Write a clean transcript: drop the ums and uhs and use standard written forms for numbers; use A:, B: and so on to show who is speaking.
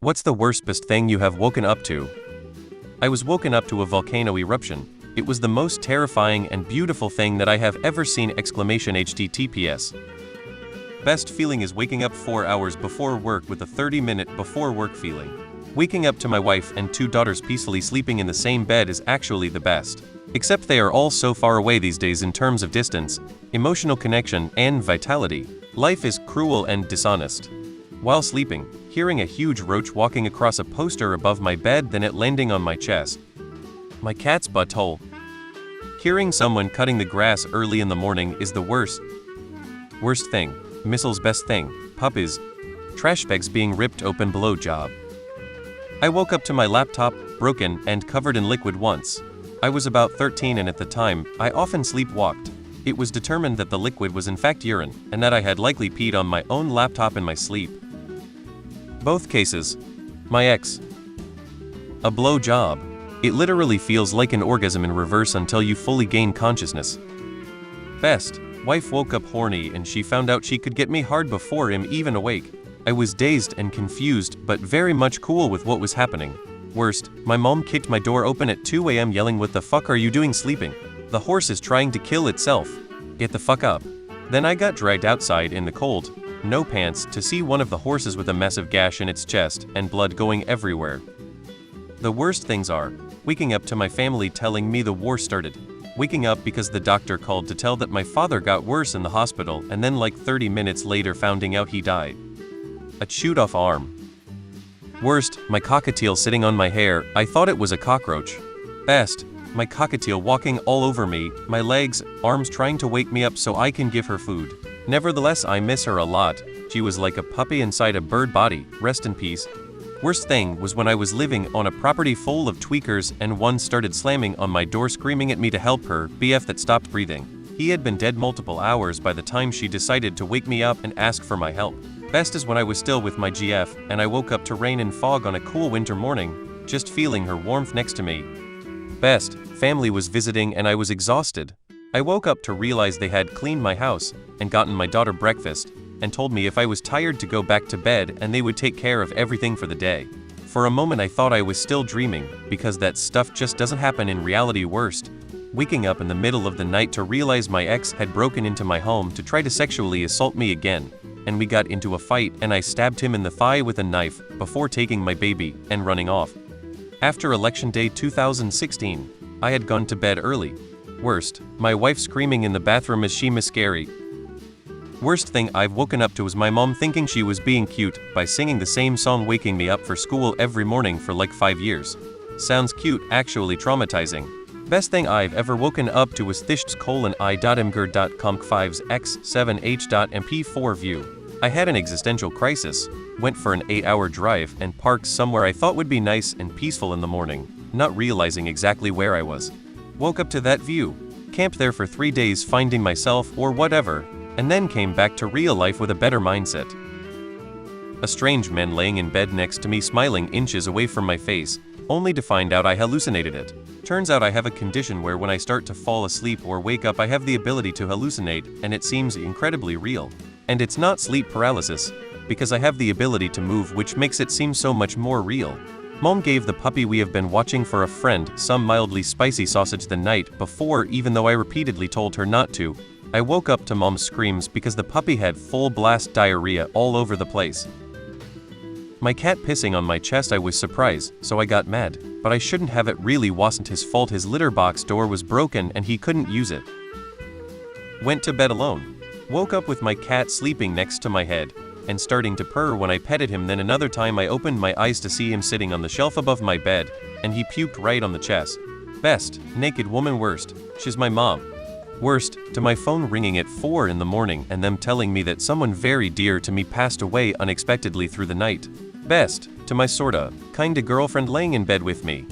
A: What's the worst best thing you have woken up to? I was woken up to a volcano eruption. It was the most terrifying and beautiful thing that I have ever seen! HTTPS. Best feeling is waking up 4 hours before work with a 30-minute before work feeling. Waking up to my wife and 2 daughters peacefully sleeping in the same bed is actually the best. Except they are all so far away these days in terms of distance, emotional connection, and vitality. Life is cruel and dishonest. While sleeping, hearing a huge roach walking across a poster above my bed, then it landing on my chest. My cat's butthole. Hearing someone cutting the grass early in the morning is the worst. Worst thing. Missile's best thing. Puppies. Trash bags being ripped open below job. I woke up to my laptop, broken and covered in liquid once. I was about 13 and at the time, I often sleepwalked. It was determined that the liquid was in fact urine, and that I had likely peed on my own laptop in my sleep. Both cases. My ex. A blow job. It literally feels like an orgasm in reverse until you fully gain consciousness. Best. Wife woke up horny and she found out she could get me hard before I'm even awake. I was dazed and confused, but very much cool with what was happening. Worst. My mom kicked my door open at 2 a.m. yelling, "What the fuck are you doing sleeping? The horse is trying to kill itself. Get the fuck up." Then I got dragged outside in the cold, no pants, to see one of the horses with a massive gash in its chest and blood going everywhere. The worst things are waking up to my family telling me the war started. Waking up because the doctor called to tell that my father got worse in the hospital, and then like 30 minutes later finding out he died. A chewed off arm. Worst, my cockatiel sitting on my hair. I thought it was a cockroach. Best, my cockatiel walking all over me, my legs, arms, trying to wake me up so I can give her food. Nevertheless, I miss her a lot. She was like a puppy inside a bird body. Rest in peace. Worst thing was when I was living on a property full of tweakers and one started slamming on my door screaming at me to help her BF that stopped breathing. He had been dead multiple hours by the time she decided to wake me up and ask for my help. Best is when I was still with my GF and I woke up to rain and fog on a cool winter morning, just feeling her warmth next to me. Best, family was visiting and I was exhausted. I woke up to realize they had cleaned my house and gotten my daughter breakfast, and told me if I was tired to go back to bed and they would take care of everything for the day. For a moment I thought I was still dreaming, because that stuff just doesn't happen in reality. Worst, waking up in the middle of the night to realize my ex had broken into my home to try to sexually assault me again, and we got into a fight and I stabbed him in the thigh with a knife before taking my baby and running off. After election day 2016, I had gone to bed early. Worst, my wife screaming in the bathroom as she scary. Worst thing I've woken up to was my mom thinking she was being cute by singing the same song waking me up for school every morning for like 5 years. Sounds cute, actually traumatizing. Best thing I've ever woken up to was thishts:/i.mgr.conc5x7h.mp4 view. I had an existential crisis, went for an 8-hour drive and parked somewhere I thought would be nice and peaceful in the morning, not realizing exactly where I was. Woke up to that view, camped there for 3 days finding myself or whatever, and then came back to real life with a better mindset. A strange man laying in bed next to me smiling inches away from my face, only to find out I hallucinated it. Turns out I have a condition where when I start to fall asleep or wake up I have the ability to hallucinate, and it seems incredibly real. And it's not sleep paralysis, because I have the ability to move, which makes it seem so much more real. Mom gave the puppy we have been watching for a friend some mildly spicy sausage the night before, even though I repeatedly told her not to. I woke up to Mom's screams because the puppy had full blast diarrhea all over the place. My cat pissing on my chest. I was surprised, so I got mad, but I shouldn't have. It really wasn't his fault. His litter box door was broken and he couldn't use it. Went to bed alone. Woke up with my cat sleeping next to my head and starting to purr when I petted him. Then another time I opened my eyes to see him sitting on the shelf above my bed, and he puked right on the chest. Best, naked woman. Worst, she's my mom. Worst, to my phone ringing at 4 in the morning and them telling me that someone very dear to me passed away unexpectedly through the night. Best, to my kinda girlfriend laying in bed with me,